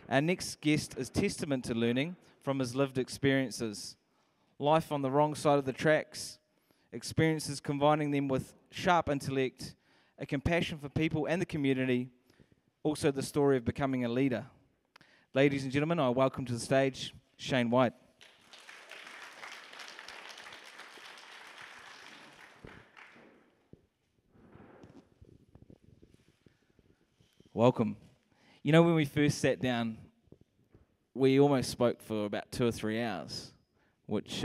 Our next guest is testament to learning from his lived experiences. Life on the wrong side of the tracks, experiences combining them with sharp intellect, a compassion for people and the community, also the story of becoming a leader. Ladies and gentlemen, I welcome to the stage Shane White. Welcome. You know, when we first sat down, we almost spoke for about 2 or 3 hours, which,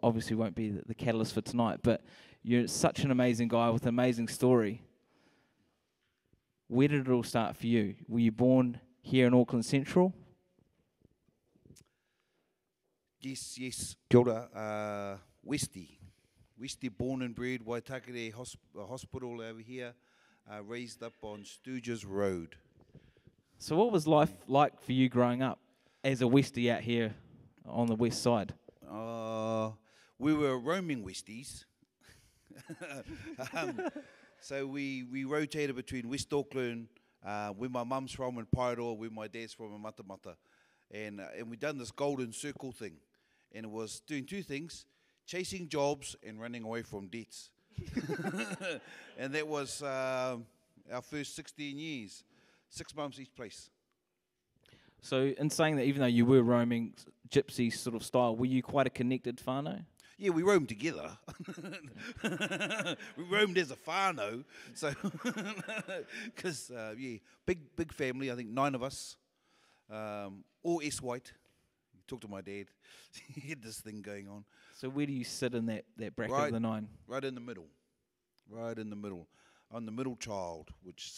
obviously won't be the catalyst for tonight, but you're such an amazing guy with an amazing story. Where did it all start for you? Were you born here in Auckland Central? Yes. Kia ora, Westie, born and bred, Waitakere Hospital over here, raised up on Stooges Road. So what was life like for you growing up as a Westie out here on the west side? We were roaming Westies. So we rotated between West Auckland, where my mum's from, and Paeroa, where my dad's from, in Matamata. And we done this golden circle thing. And it was doing two things, chasing jobs and running away from debts. And that was our first 16 years, 6 months each place. So in saying that, even though you were roaming gypsy sort of style, were you quite a connected whānau? Yeah, we roamed together. We roamed as a whānau. So, because, big family, I think 9 of us, all S-white. Talk to my dad. He had this thing going on. So where do you sit in that bracket of the 9? Right in the middle. I'm the middle child, which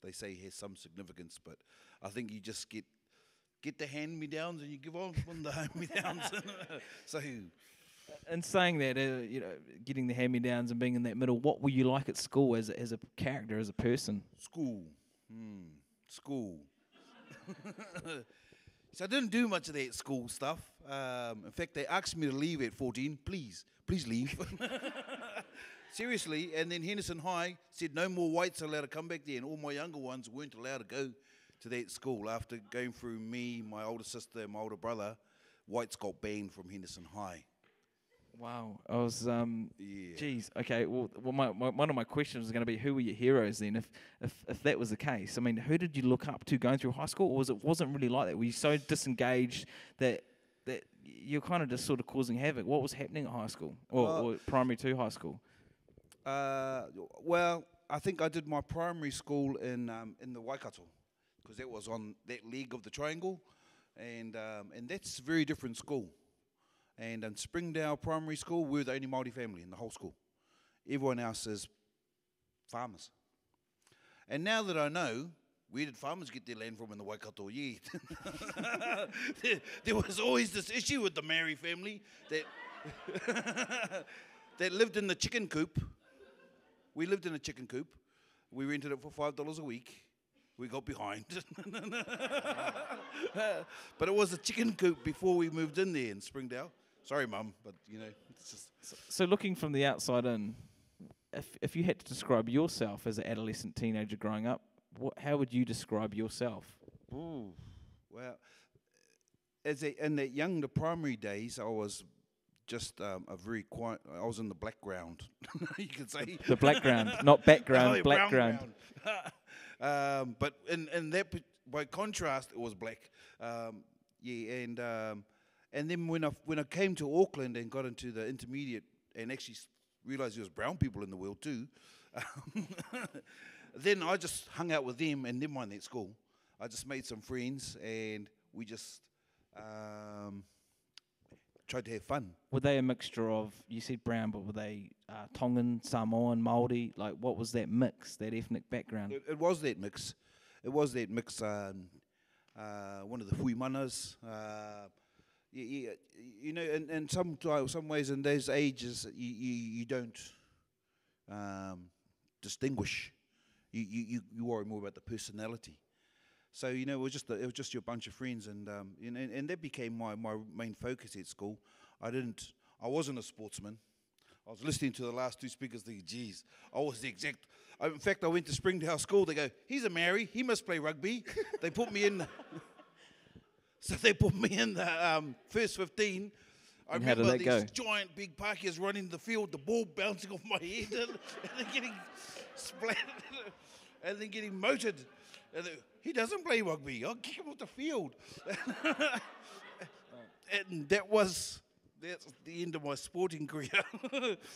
they say has some significance, but I think you just get the hand-me-downs and you give on the hand-me-downs. So, in saying that, getting the hand-me-downs and being in that middle, what were you like at school as a character, as a person? School. So I didn't do much of that school stuff. In fact, they asked me to leave at 14. Please leave. Seriously. And then Henderson High said no more whites are allowed to come back there, and all my younger ones weren't allowed to go to that school. After going through me, my older sister, and my older brother, whites got banned from Henderson High. Wow, I was, Geez, okay, well one of my questions was going to be, who were your heroes then, if that was the case? I mean, who did you look up to going through high school, or wasn't really like that? Were you so disengaged that you're kind of just sort of causing havoc? What was happening at high school, or primary to high school? Well, I think I did my primary school in the Waikato, because that was on that leg of the triangle, and that's a very different school. And in Springdale Primary School, we were the only Māori family in the whole school. Everyone else is farmers. And now that I know, where did farmers get their land from in the Waikato? Yeah. there was always this issue with the Maori family that that lived in the chicken coop. We lived in a chicken coop. We rented it for $5 a week. We got behind. But it was a chicken coop before we moved in there in Springdale. Sorry, Mum, but, it's just... So looking from the outside in, if you had to describe yourself as an adolescent teenager growing up, how would you describe yourself? Ooh, well, in the primary days, I was just a very quiet... I was in the background, you could say. The background, not background, no, background. But in that, by contrast, it was black. And then when I came to Auckland and got into the intermediate and actually realised there was brown people in the world too, then I just hung out with them and never mind that school. I just made some friends and we just tried to have fun. Were they a mixture of, you said brown, but were they Tongan, Samoan, Māori? Like, what was that mix, that ethnic background? It was that mix. It was that mix. One of the huimanas. In some ways in those ages, you don't distinguish. You worry more about the personality. So it was just your bunch of friends, and that became my main focus at school. I wasn't a sportsman. I was listening to the last 2 speakers thinking, geez, I was the exact. In fact, I went to Springdale School. They go, he's a Maori. He must play rugby. They put me in. So they put me in the first 15. I And how did remember that go? these giant big Pākehās running the field, the ball bouncing off my head, and then getting splattered, and then getting motored. And he doesn't play rugby. I'll kick him off the field. And that's the end of my sporting career.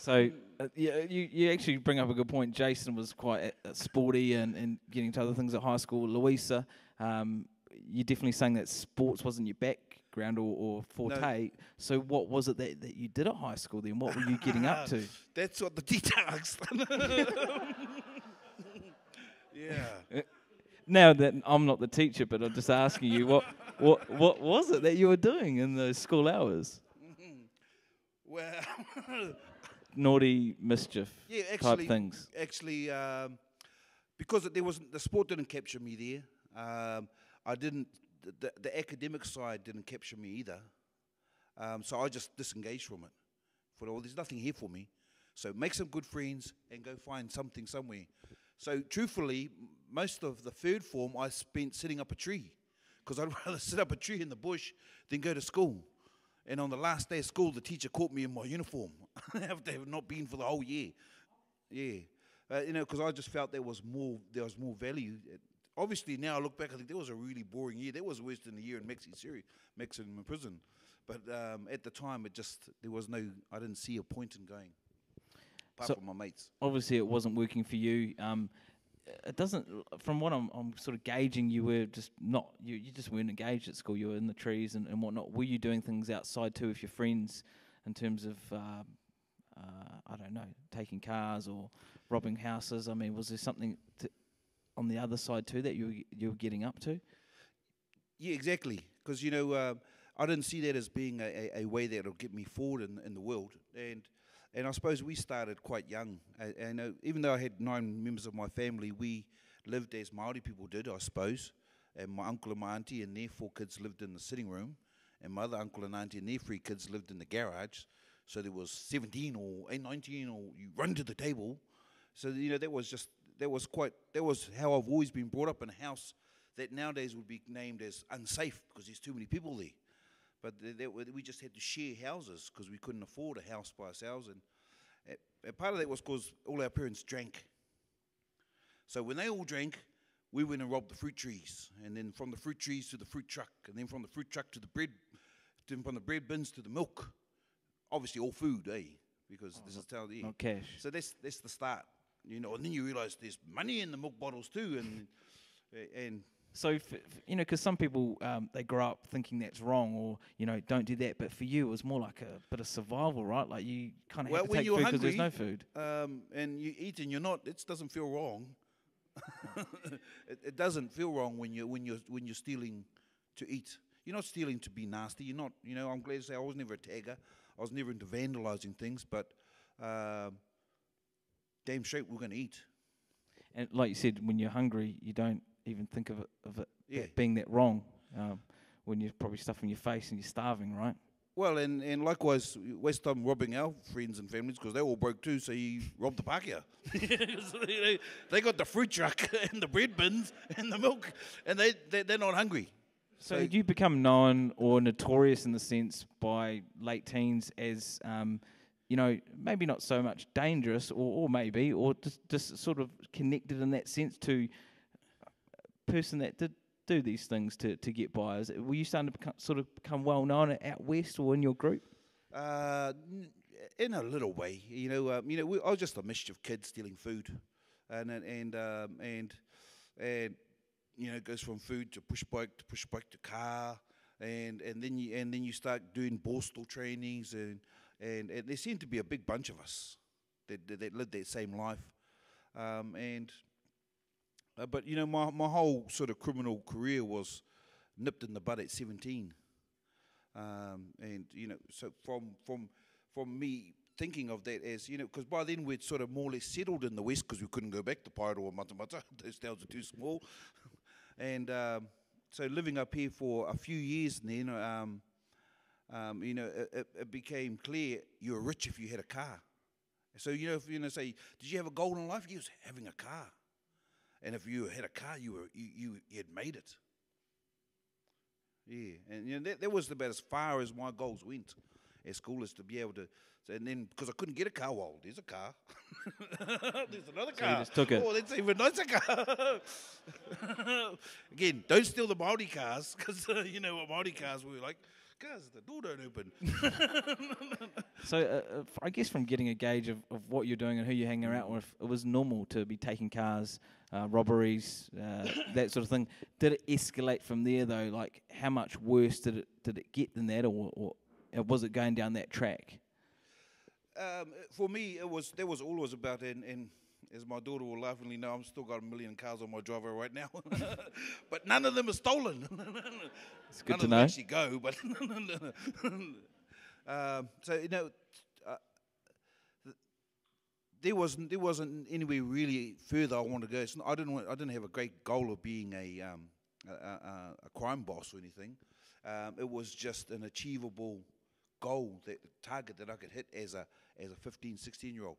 So, yeah, you actually bring up a good point. Jason was quite sporty and getting to other things at high school. Louisa, you're definitely saying that sports wasn't your background or forte. No. So what was it that you did at high school then? What were you getting up to? That's what the teacher asked. Yeah. Now that I'm not the teacher, but I'm just asking you, what was it that you were doing in those school hours? Well, naughty mischief type things. Actually, because the sport didn't capture me there. I didn't. The academic side didn't capture me either. So I just disengaged from it. There's nothing here for me. So make some good friends and go find something somewhere. So truthfully, most of the third form I spent sitting up a tree, because I'd rather sit up a tree in the bush than go to school. And on the last day of school, the teacher caught me in my uniform after have not been for the whole year. Yeah, because I just felt there was more value. Obviously, now I look back, I think that was a really boring year. That was worse than the year in Mexican prison. But at the time, I didn't see a point in going. Apart from my mates. Obviously, it wasn't working for you. It doesn't. From what I'm sort of gauging, you were just not. You just weren't engaged at school. You were in the trees and whatnot. Were you doing things outside too with your friends, in terms of I don't know, taking cars or robbing houses? I mean, was there something on the other side too that you were getting up to? Yeah, exactly. Because I didn't see that as being a way that will get me forward in the world. And I suppose we started quite young. And even though I had 9 members of my family, we lived as Māori people did, I suppose. And my uncle and my auntie and their 4 kids lived in the sitting room. And my other uncle and auntie and their 3 kids lived in the garage. So there was 17 or 19, or you run to the table. So, that was how I've always been brought up, in a house that nowadays would be named as unsafe because there's too many people there. But we just had to share houses because we couldn't afford a house by ourselves. And part of that was because all our parents drank. So when they all drank, we went and robbed the fruit trees. And then from the fruit trees to the fruit truck. And then from the fruit truck to the bread. Then from the bread bins to the milk. Obviously all food, because this is how they eat. Not cash. So that's the start. And then you realise there's money in the milk bottles too. And So, because some people, they grow up thinking that's wrong or, don't do that. But for you, it was more like a bit of survival, right? Like you kind of have to take food because there's no food. And you eat and you're not, it doesn't feel wrong. It doesn't feel wrong when you're stealing to eat. You're not stealing to be nasty. You're not, I'm glad to say I was never a tagger. I was never into vandalising things, but damn straight we're going to eat. And like you said, when you're hungry, you don't even think of it being that wrong, when you're probably stuffing your face and you're starving, right? Well, and likewise, West Time robbing our friends and families because they all broke too, so you robbed the Pākehā. They got the fruit truck and the bread bins and the milk, and they're not hungry. So you become known or notorious in the sense by late teens as, maybe not so much dangerous or maybe, or just sort of connected in that sense to person that did do these things to get by? Were you starting to become well known out west or in your group? In a little way, I was just a mischief kid stealing food, and it goes from food to push bike to car, and then you start doing borstal trainings, and there seemed to be a big bunch of us that lived that same life, But my whole sort of criminal career was nipped in the bud at 17, so from me thinking of that as because by then we'd sort of more or less settled in the west because we couldn't go back to Pairo or Matamata. Those towns are too small, and so living up here for a few years, then it became clear you were rich if you had a car. So, you know, if you know, say, did you have a goal in life? Yes, having a car. And if you had a car, you had made it. Yeah, and you know, that was about as far as my goals went at school, is to be able to. So, and then because I couldn't get a car, well, there's a car. There's another car. So you just took it. Oh, that's even nicer car. Again, don't steal the Māori cars, because you know what Māori cars were like. Cars, the door don't open. So I guess from getting a gauge of what you're doing and who you're hanging out with, it was normal to be taking cars, robberies, that sort of thing. Did it escalate from there though? Like, how much worse did it get than that, or was it going down that track? For me, that was always about, and as my daughter will laughingly know, I've still got 1 million cars on my driveway right now, but none of them are stolen. It's good none to of know. them actually go, but so you know, there wasn't anywhere really further I wanted to go. I didn't have a great goal of being a crime boss or anything. It was just an achievable goal, that target that I could hit as a 15, 16-year-old.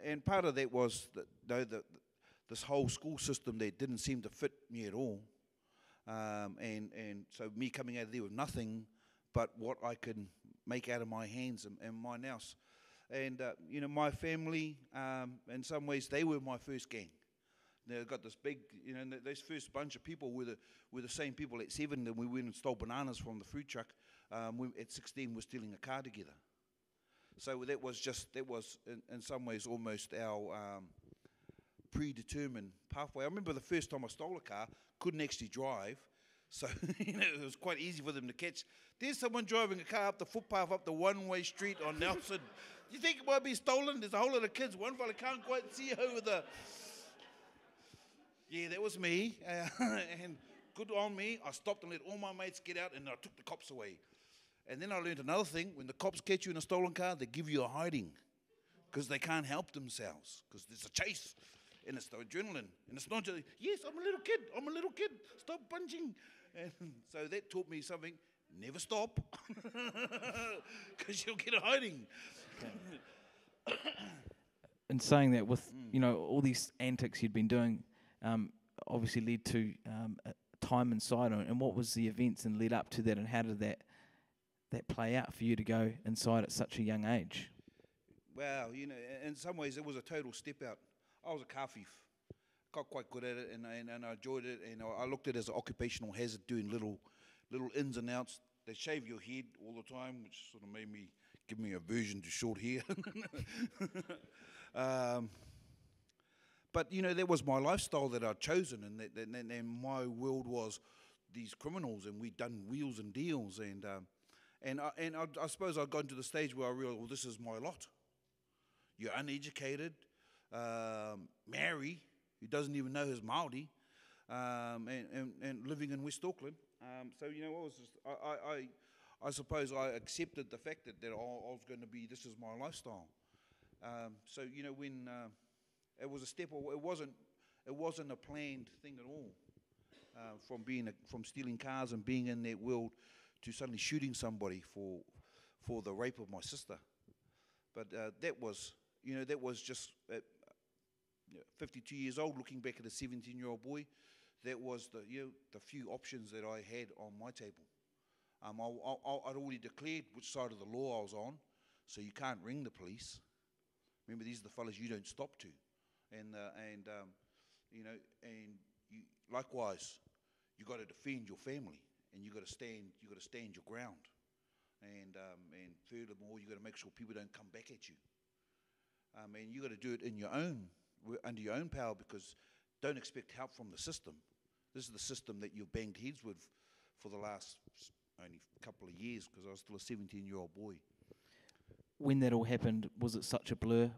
And part of that was this whole school system that didn't seem to fit me at all. And so me coming out of there with nothing but what I could make out of my hands and my nous. And, you know, my family, in some ways, they were my first gang. They got this big, you know, those first bunch of people were the same people at 7, and we went and stole bananas from the food truck. At 16, we're stealing a car together. So that was in some ways almost our predetermined pathway. I remember the first time I stole a car, couldn't actually drive, so you know, it was quite easy for them to catch. There's someone driving a car up the footpath up the one-way street on Nelson. You think it might be stolen? There's a whole lot of kids. One fella can't quite see over the... Yeah, that was me, and good on me. I stopped and let all my mates get out, and I took the cops away. And then I learned another thing. When the cops catch you in a stolen car, they give you a hiding, because they can't help themselves, because there's a chase, and it's the adrenaline. And it's not just, yes, I'm a little kid, stop punching. And so that taught me something: never stop, because you'll get a hiding. And saying that, with you know, all these antics you'd been doing, obviously led to time inside. And what was the events and led up to that, and how did that play out for you to go inside at such a young age? Well, you know, in some ways it was a total step out. I was a car thief. Got quite good at it, and I enjoyed it, and I looked at it as an occupational hazard, doing little ins and outs. They shave your head all the time, which sort of give me aversion to short hair. But, you know, that was my lifestyle that I'd chosen, and my world was these criminals, and we'd done wheels and deals, and I suppose I'd gotten to the stage where I realized, well, this is my lot. You're uneducated, married, who doesn't even know his Māori, and living in West Auckland. So, you know, I suppose I accepted the fact that I was going to be, this is my lifestyle. So, you know, when it was a step, it wasn't a planned thing at all. From stealing cars and being in that world to suddenly shooting somebody for the rape of my sister. But that was just 52 years old, looking back at a 17-year-old boy. That was the few options that I had on my table. I'd already declared which side of the law I was on, so you can't ring the police. Remember, these are the fellas you don't stop to, and likewise, you got to defend your family, and you got to stand your ground, and furthermore, you got to make sure people don't come back at you, and you got to do it under your own power, because don't expect help from the system. This is the system that you've banged heads with for the last only couple of years, because I was still a 17-year-old boy. When that all happened, was it such a blur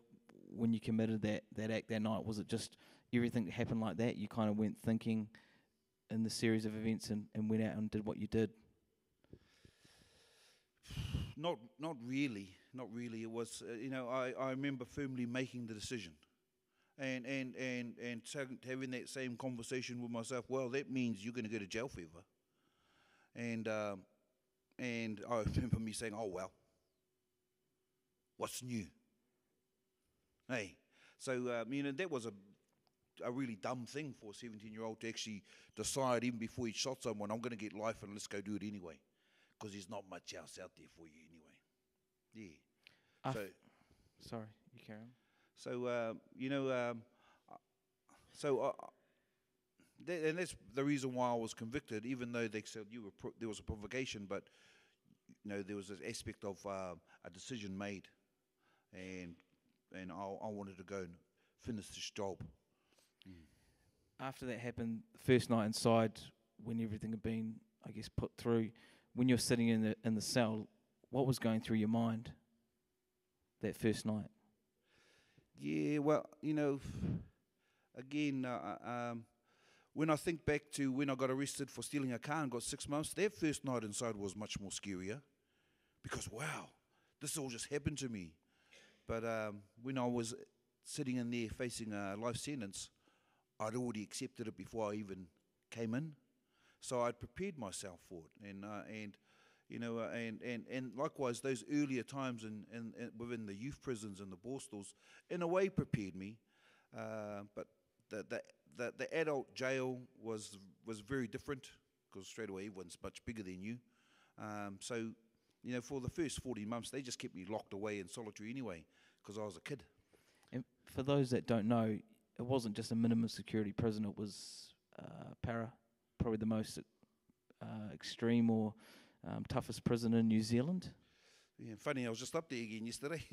when you committed that act that night? Was it just everything that happened like that? You kind of went thinking in the series of events and went out and did what you did? Not really. It was, I remember firmly making the decision. And having that same conversation with myself. Well, that means you're going to go to jail forever. And I remember me saying, "Oh well, what's new. Hey, so that was a really dumb thing for a 17-year-old to actually decide even before he shot someone, I'm going to get life and let's go do it anyway, because there's not much else out there for you anyway. Yeah. Sorry, you carry on. So and that's the reason why I was convicted, even though they said there was a provocation, but there was this aspect of a decision made, and I wanted to go and finish this job. After that happened, the first night inside, when everything had been, I guess, put through, when you're sitting in the cell, what was going through your mind that first night? Yeah, well, again, when I think back to when I got arrested for stealing a car and got 6 months, that first night inside was much more scarier, because wow, this all just happened to me. But when I was sitting in there facing a life sentence, I'd already accepted it before I even came in, so I'd prepared myself for it, and likewise those earlier times in within the youth prisons and the borstals, in a way prepared me, but the adult jail was very different, because straight away everyone's much bigger than you, so for the first 40 months they just kept me locked away in solitary anyway, because I was a kid. And for those that don't know, it wasn't just a minimum security prison, it was probably the most extreme or toughest prison in New Zealand. Yeah, funny, I was just up there again yesterday.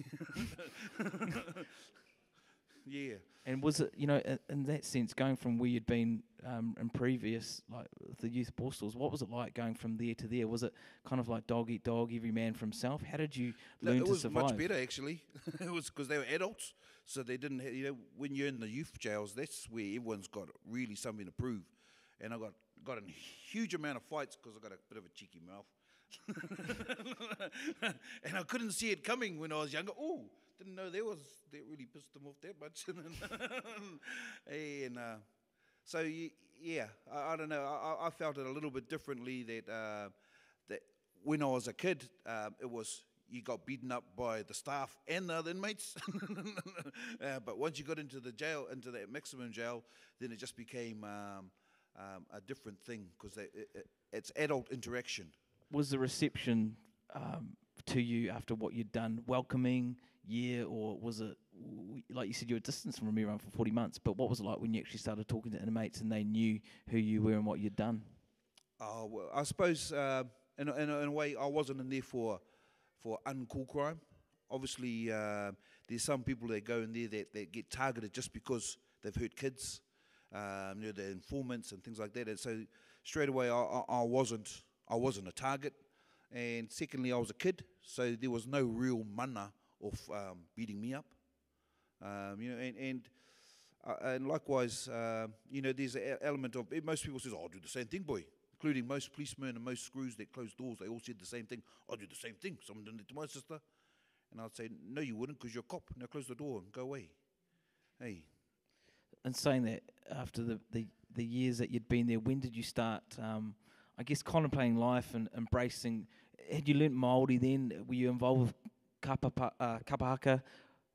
Yeah. And was it, in that sense, going from where you'd been in previous, like the youth borstals, what was it like going from there to there? Was it kind of like dog eat dog, every man for himself? How did you learn to survive? It was much better, actually. It was because they were adults, so they didn't have, when you're in the youth jails, that's where everyone's got really something to prove. And I got a huge amount of fights because I got a bit of a cheeky mouth. And I couldn't see it coming when I was younger. Oh, didn't know that really pissed them off that much. And so yeah, I don't know. I felt it a little bit differently, that when I was a kid, it was, you got beaten up by the staff and the other inmates. But once you got into the jail, into that maximum jail, then it just became a different thing, because it's adult interaction. Was the reception to you after what you'd done welcoming, or was it, like you said, you were distanced from everyone for 40 months, but what was it like when you actually started talking to inmates and they knew who you were and what you'd done? Oh, well, I suppose in a way I wasn't in there for uncool crime. Obviously, there's some people that go in there that get targeted just because they've hurt kids, the informants and things like that. And so straight away I wasn't a target. And secondly, I was a kid, so there was no real mana of beating me up. And likewise, there's an element of, most people says, I'll do the same thing, boy. Including most policemen and most screws that close doors, they all said the same thing. I'll do the same thing. Someone done it to my sister. And I'd say, no, you wouldn't, because you're a cop. Now close the door and go away. Hey. And saying that, after the years that you'd been there, when did you start, I guess, contemplating life and embracing? Had you learnt Māori then? Were you involved with Kapa Haka?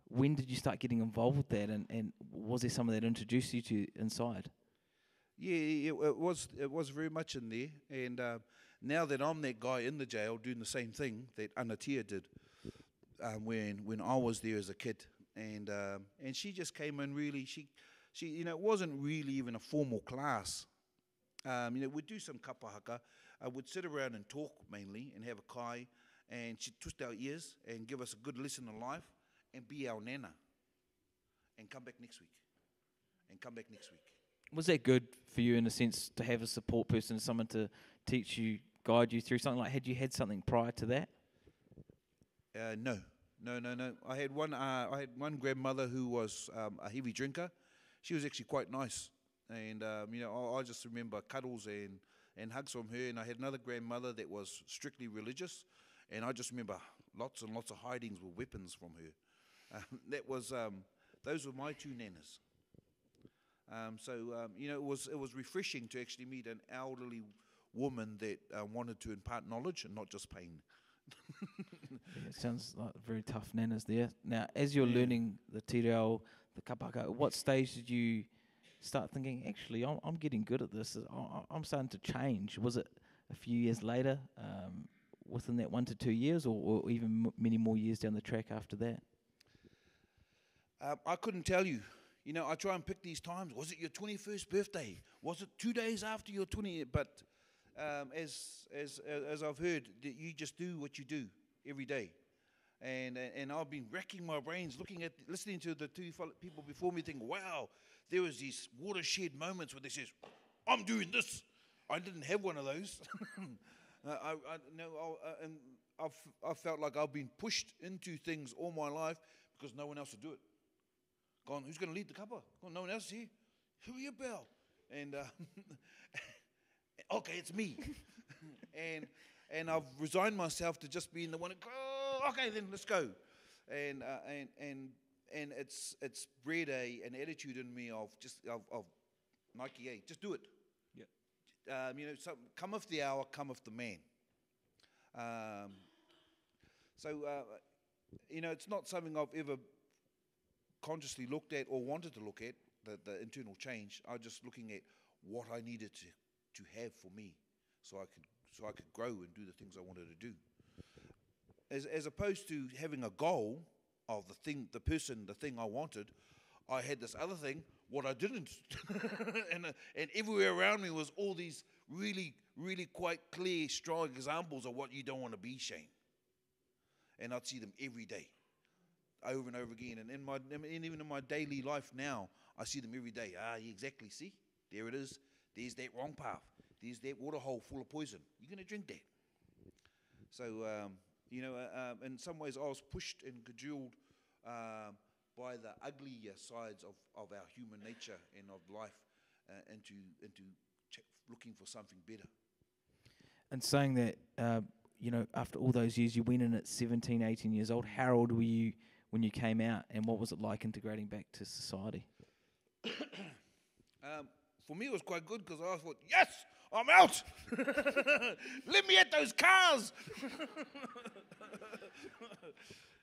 When did you start getting involved with that? And was there someone that introduced you to inside? Yeah, it was very much in there. And now that I'm that guy in the jail doing the same thing that Anatia did when I was there as a kid. And she just came in really, she it wasn't really even a formal class. We'd do some Kapa Haka. I would sit around and talk mainly and have a kai, and she'd twist our ears and give us a good lesson in life and be our nana and come back next week and come back next week. Was that good for you in a sense to have a support person, someone to teach you, guide you through something? Like, had you had something prior to that? No. I had one grandmother who was a heavy drinker. She was actually quite nice. And, I just remember cuddles and hugs from her. And I had another grandmother that was strictly religious. And I just remember lots and lots of hidings with weapons from her. Those were my two nanas. It was refreshing to actually meet an elderly woman that wanted to impart knowledge and not just pain. Yeah, it sounds like very tough nanas there. Now, as you're learning the te reo, the Kapa Haka, what stage did you start thinking, actually, I'm getting good at this, I'm starting to change? Was it a few years later, within that 1 to 2 years, or even many more years down the track after that? I couldn't tell you. You know, I try and pick these times. Was it your 21st birthday? Was it 2 days after your 20th? But as I've heard, that you just do what you do every day. And I've been racking my brains, listening to the two people before me, thinking, wow, there was these watershed moments where they says, I'm doing this. I didn't have one of those. And I've felt like I've been pushed into things all my life because no one else would do it. Gone, who's going to lead the kapa? Gone, no one else is here. Who are you, Bell? And okay, it's me. and I've resigned myself to just being the one to go. Okay, then let's go. And it's bred an attitude in me of Nike, just do it. Yeah. You know, cometh the hour, cometh the man. You know, it's not something I've ever consciously looked at or wanted to look at, the internal change. I was just looking at what I needed to have for me, so I could grow and do the things I wanted to do. As opposed to having a goal of the thing I wanted, I had this other thing, what I didn't. and everywhere around me was all these really, really quite clear, strong examples of what you don't want to be, Shane. And I'd see them every day, over and over again. And even in my daily life now, I see them every day. Yeah, exactly. See, there it is. There's that wrong path. There's that water hole full of poison. You're going to drink that. So, you know, in some ways I was pushed and cajoled by the uglier sides of our human nature and of life into looking for something better. And saying that, you know, after all those years, you went in at 17, 18 years old. How old were you when you came out, and what was it like integrating back to society? For me, it was quite good because I thought, yes, I'm out. Let me at those cars.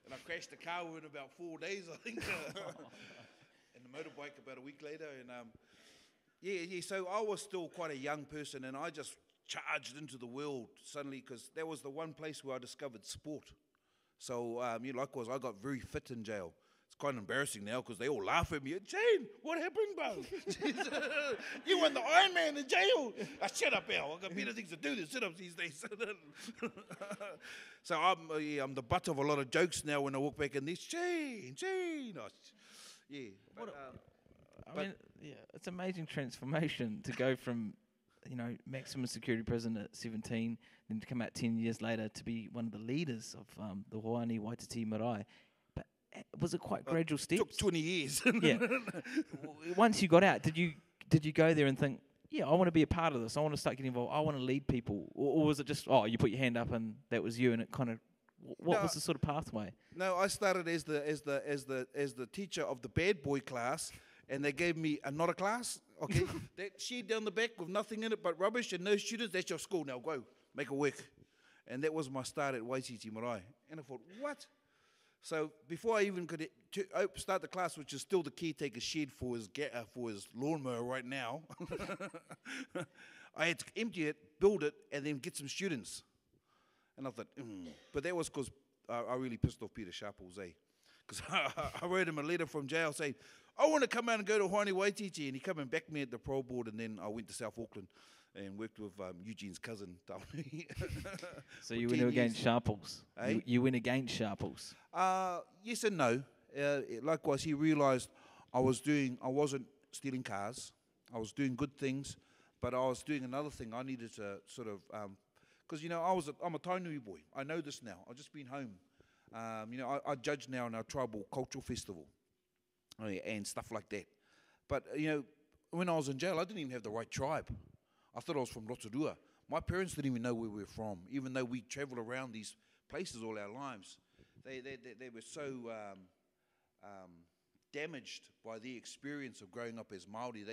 And I crashed the car within about 4 days, I think. And the motorbike about a week later. And so I was still quite a young person, and I just charged into the world suddenly because that was the one place where I discovered sport. So, you know, likewise, I got very fit in jail. It's quite embarrassing now because they all laugh at me. Jane, what happened, bro? You won the Ironman in jail. Shut up, Al. I've got better things to do than sit-ups these days. So I'm the butt of a lot of jokes now when I walk back in this. Jane. Oh, yeah. I mean, yeah, it's an amazing transformation to go from, you know, maximum security prison at 17, then to come out 10 years later to be one of the leaders of the Hoani Waititi Marae. But was it quite gradual steps? Took 20 years. Yeah. Once you got out, did you go there and think, yeah, I want to be a part of this. I want to start getting involved. I want to lead people, or was it just, oh, you put your hand up and that was you, and it kind of, what was the sort of pathway? No, I started as the teacher of the bad boy class, and they gave me another class. Okay, that shed down the back with nothing in it but rubbish and no students. That's your school now. Go make it work. And that was my start at Waititi Marae. And I thought, what? So before I even could start the class, which is still the caretaker's shed for his lawnmower right now, I had to empty it, build it, and then get some students. And I thought, But that was because I really pissed off Peter Sharples, because I wrote him a letter from jail saying, I want to come out and go to Hoani Waititi, and he came and backed me at the parole board, and then I went to South Auckland and worked with Eugene's cousin, Tauni. So you went against Sharples? Eh? You went against Sharples? Yes and no. Likewise, he realised I wasn't stealing cars. I was doing good things, but I was doing another thing. I needed to sort of, because, you know, I'm a Tainui boy. I know this now. I've just been home. You know, I judge now in our tribal cultural festival and stuff like that. But, you know, when I was in jail, I didn't even have the right tribe. I thought I was from Rotorua. My parents didn't even know where we were from, even though we travelled around these places all our lives. They were so damaged by the experience of growing up as Māori.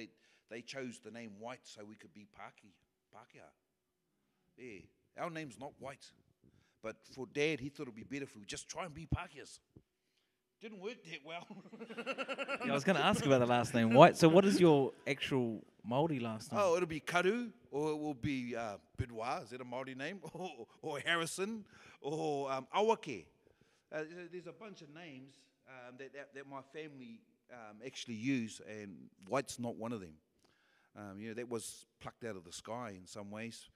They chose the name white so we could be Pākehā. Yeah, our name's not white. But for Dad, he thought it'd be better if we just try and be Pākehās. Didn't work that well. Yeah, I was going to ask about the last name, White. So what is your actual Māori last name? Oh, it'll be Karu, or it will be Bidwa, is that a Māori name? Or Harrison, or Awake. There's a bunch of names that my family actually use, and White's not one of them. That was plucked out of the sky in some ways.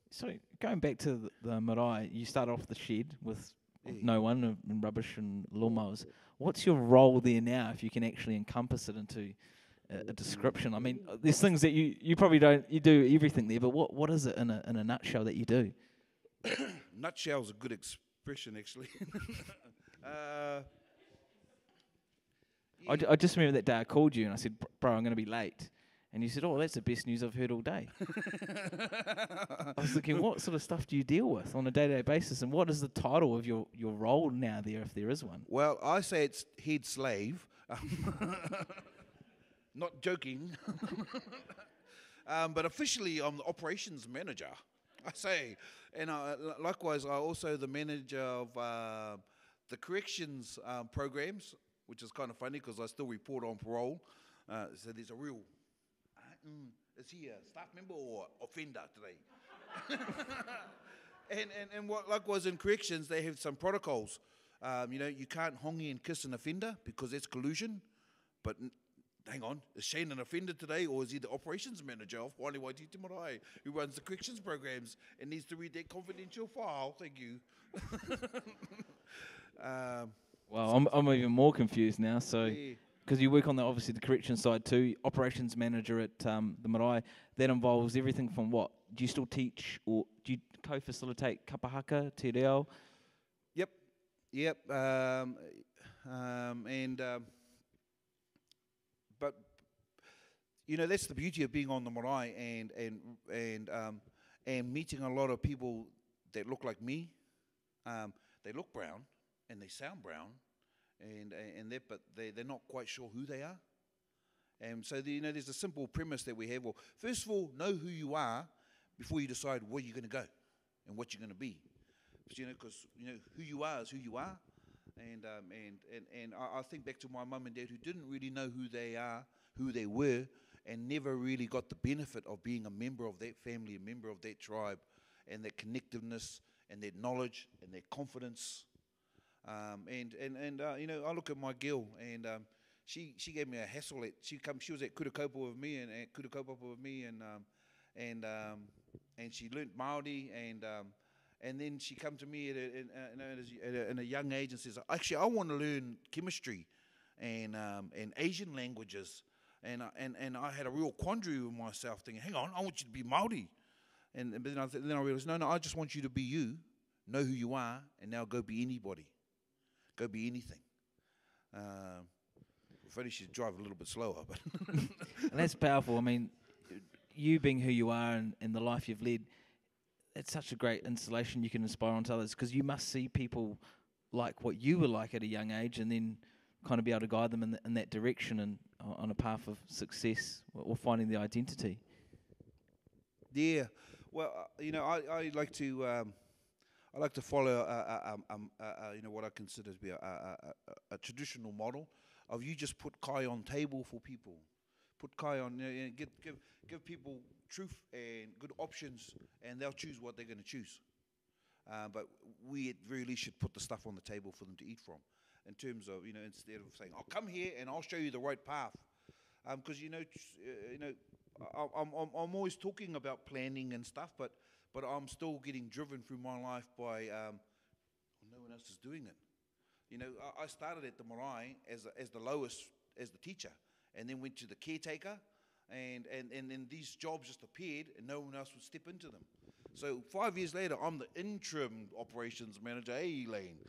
So going back to the marae, you start off the shed with no one and rubbish and lawnmowers. What's your role there now, if you can actually encompass it into a description? I mean, there's things that you probably don't, you do everything there, but what is it in a nutshell that you do? Nutshell's a good expression, actually. I just remember that day I called you and I said, bro, I'm going to be late. And you said, oh, that's the best news I've heard all day. I was thinking, what sort of stuff do you deal with on a day-to-day basis? And what is the title of your role now there, if there is one? Well, I say it's head slave. Not joking. But officially, I'm the operations manager, I say. And likewise, I'm also the manager of the corrections programs, which is kind of funny because I still report on parole. So there's a real... is he a staff member or offender today? and likewise in corrections, they have some protocols. You can't hongi and kiss an offender because that's collusion. But hang on, is Shane an offender today, or is he the operations manager of Wāne Waititi Marae, who runs the corrections programs and needs to read that confidential file? Thank you. Well, I'm even more confused now. So. Because you work on obviously the correction side too, operations manager at the marae. That involves everything from what? Do you still teach or do you co-facilitate Kapa Haka, te reo? Yep. But that's the beauty of being on the marae and meeting a lot of people that look like me. They look brown and they sound brown. But they're not quite sure who they are. And so there's a simple premise that we have. Well, first of all, know who you are before you decide where you're going to go and what you're going to be. Because who you are is who you are. And I think back to my mum and dad who didn't really know who they are, who they were, and never really got the benefit of being a member of that family, a member of that tribe, and that connectiveness and that knowledge and that confidence. I look at my girl, and she gave me a hassle. She was at Kurakopa with me, and she learnt Māori, and then she come to me at a young age and says, actually, I want to learn chemistry and Asian languages, and I had a real quandary with myself, thinking, hang on, I want you to be Māori, but then I realized, no, I just want you to be you, know who you are, and now go be anybody. Go be anything. Funny, she'd drive a little bit slower, but and that's powerful. I mean, you being who you are and the life you've led, it's such a great installation you can inspire onto others, because you must see people like what you were like at a young age, and then kind of be able to guide them in that direction and on a path of success or finding the identity. Yeah, well, I like to. I like to follow, what I consider to be a traditional model of you just put kai on table for people, put kai on, give people truth and good options, and they'll choose what they're going to choose. But we at very least should put the stuff on the table for them to eat from, in terms of instead of saying, "Oh, come here and I'll show you the right path," because I'm always talking about planning and stuff, but I'm still getting driven through my life by no one else is doing it. I started at the marae as the lowest, as the teacher, and then went to the caretaker, and then these jobs just appeared, and no one else would step into them. So 5 years later, I'm the interim operations manager. Hey, Elaine.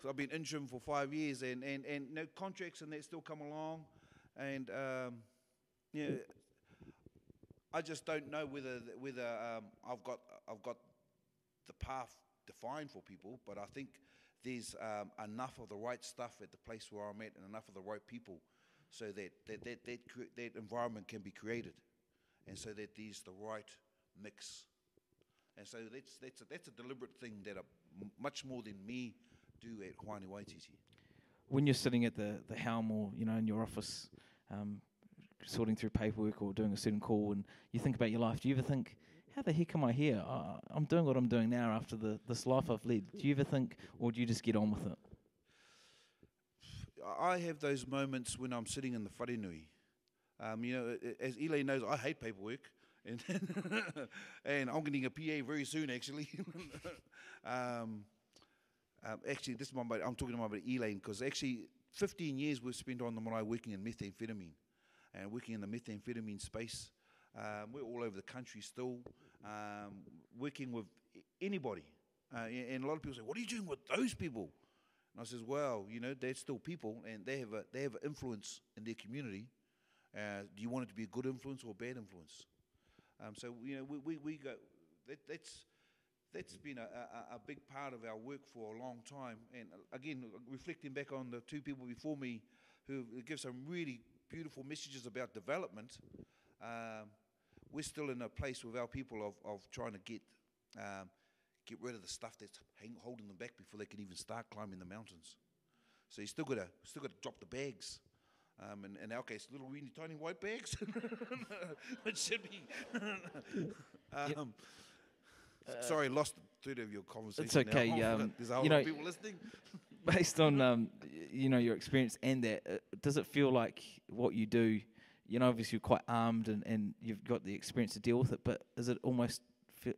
So I've been interim for 5 years, and no contracts, and they still come along, and I just don't know whether I've got the path defined for people, but I think there's enough of the right stuff at the place where I'm at, and enough of the right people, so that environment can be created, and so that there's the right mix And so that's a deliberate thing that much more than me do at Hawani Waititi. When you're sitting at the helm or, in your office, sorting through paperwork or doing a certain call, and you think about your life, do you ever think, how the heck am I here? I'm doing what I'm doing now after this life I've led. Do you ever think, or do you just get on with it? I have those moments when I'm sitting in the wharenui. As Elaine knows, I hate paperwork. And and I'm getting a PA very soon, actually. Actually, this is I'm talking about Elaine, because actually 15 years we've spent on the marae working in methamphetamine, and working in the methamphetamine space. We're all over the country still, working with anybody. And a lot of people say, what are you doing with those people? And I says, well, they're still people, and they have an influence in their community. Do you want it to be a good influence or a bad influence? So we go. That's been a big part of our work for a long time. And again, reflecting back on the two people before me, who give some really beautiful messages about development, we're still in a place with our people of trying to get rid of the stuff that's holding them back before they can even start climbing the mountains. So you still got to drop the bags. In our case, little weeny tiny white bags. It should be. Sorry, lost the thread of your conversation. It's okay. There's a whole lot of people listening. Based on your experience and that, does it feel like what you do? Obviously you're quite armed and you've got the experience to deal with it. But is it almost?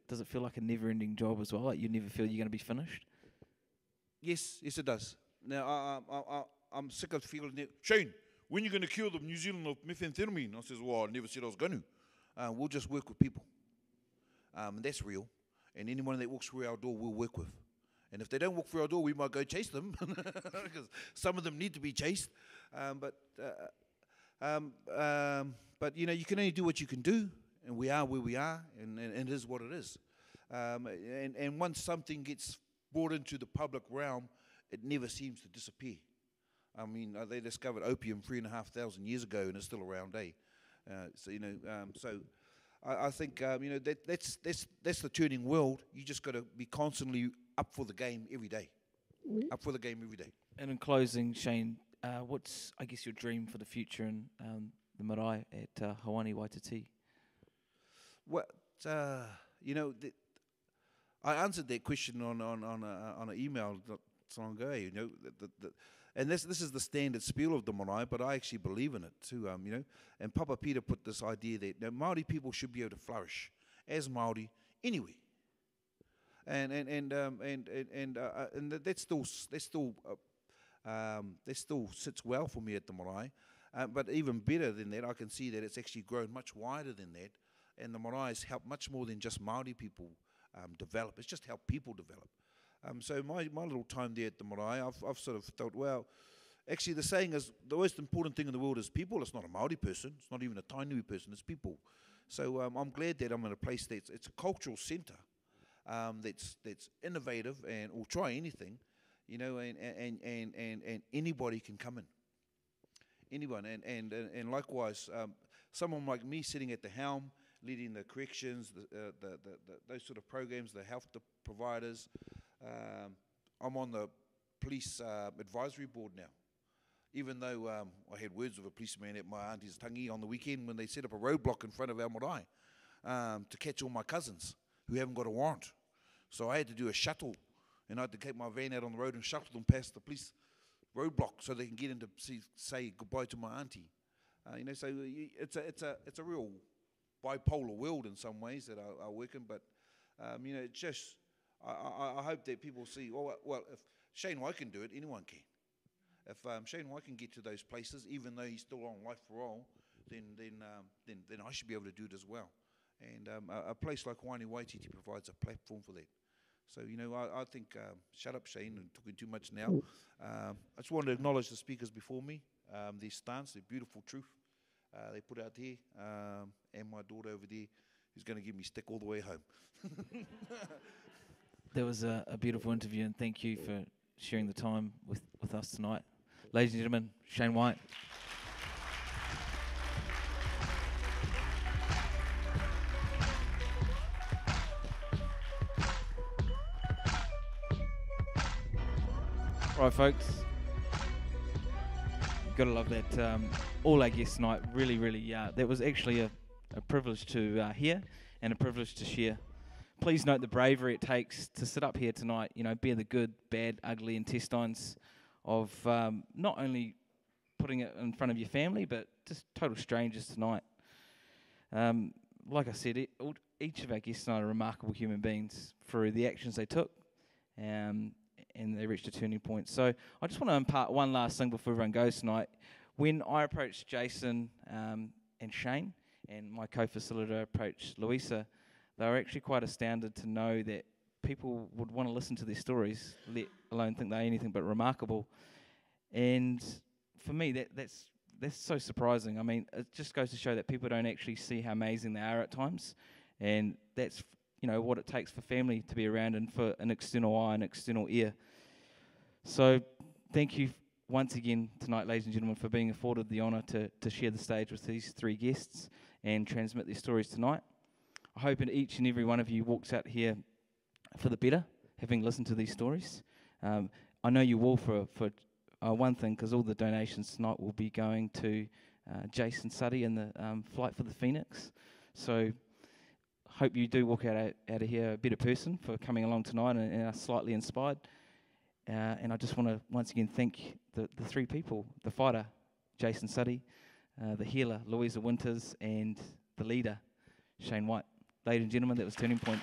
Does it feel like a never-ending job as well? Like you never feel you're going to be finished? Yes, it does. Now I'm sick of feeling it. Shane, when are you going to cure the New Zealand of methamphetamine? I says, well, I never said I was going to. We'll just work with people. And that's real. And anyone that walks through our door, we'll work with. And if they don't walk through our door, we might go chase them, because some of them need to be chased. But you can only do what you can do, and we are where we are, and it is what it is. And once something gets brought into the public realm, it never seems to disappear. I mean, they discovered opium 3,500 years ago, and it's still around, eh? So I think that's the turning world. You just got to be constantly up for the game every day. Up for the game every day. And in closing, Shane, what's your dream for the future in the marae at Hawani Waititi? Well, I answered that question on an email not so long ago. And this is the standard spiel of the marae, but I actually believe in it too. And Papa Peter put this idea that Māori people should be able to flourish as Māori anywhere. And that still sits well for me at the marae. But even better than that, I can see that it's actually grown much wider than that. And the marae has helped much more than just Māori people develop. It's just helped people develop. So my little time there at the marae, I've sort of thought, well, actually the saying is the most important thing in the world is people. It's not a Māori person. It's not even a Tainui person. It's people. So I'm glad that I'm in a place it's a cultural centre that's innovative and will try anything, and anybody can come in. Anyone. And likewise, someone like me sitting at the helm, leading the corrections, those sort of programs, the health providers. I'm on the police advisory board now. Even though I had words with a policeman at my auntie's tangi on the weekend when they set up a roadblock in front of our marae to catch all my cousins who haven't got a warrant. So I had to do a shuttle, and I had to take my van out on the road and shuttle them past the police roadblock so they can get in to say goodbye to my auntie. So it's a real bipolar world in some ways that I work in, but it's just I hope that people see. Well, if Shane White can do it, anyone can. If Shane White can get to those places, even though he's still on life parole, then I should be able to do it as well. And a place like Hawani Waititi provides a platform for that. So, I think, shut up, Shane, and talking too much now. I just wanted to acknowledge the speakers before me, their stance, their beautiful truth they put out there, and my daughter over there who's going to give me stick all the way home. That was a beautiful interview, and thank you for sharing the time with us tonight. Ladies and gentlemen, Shane White. Right, folks. Gotta love that. All our guests tonight, really, that was actually a privilege to hear and a privilege to share. Please note the bravery it takes to sit up here tonight, bear the good, bad, ugly intestines of not only putting it in front of your family, but just total strangers tonight. Like I said, each of our guests tonight are remarkable human beings through the actions they took, and they reached a turning point. So I just want to impart one last thing before everyone goes tonight. When I approached Jason and Shane, and my co-facilitator approached Louisa, they were actually quite astounded to know that people would want to listen to their stories, let alone think they're anything but remarkable. And for me, that's so surprising. I mean, it just goes to show that people don't actually see how amazing they are at times, and that's what it takes for family to be around and for an external eye and external ear. So thank you once again tonight, ladies and gentlemen, for being afforded the honour to share the stage with these three guests and transmit their stories tonight. I hope that each and every one of you walks out here for the better, having listened to these stories. I know you will for one thing, because all the donations tonight will be going to Jason Suddy and the Flight for the Phoenix. So hope you do walk out of here a better person for coming along tonight and are slightly inspired. And I just want to once again thank the three people: the fighter, Jason Suddy, the healer, Louisa Winters, and the leader, Shane White. Ladies and gentlemen, that was Turning Point.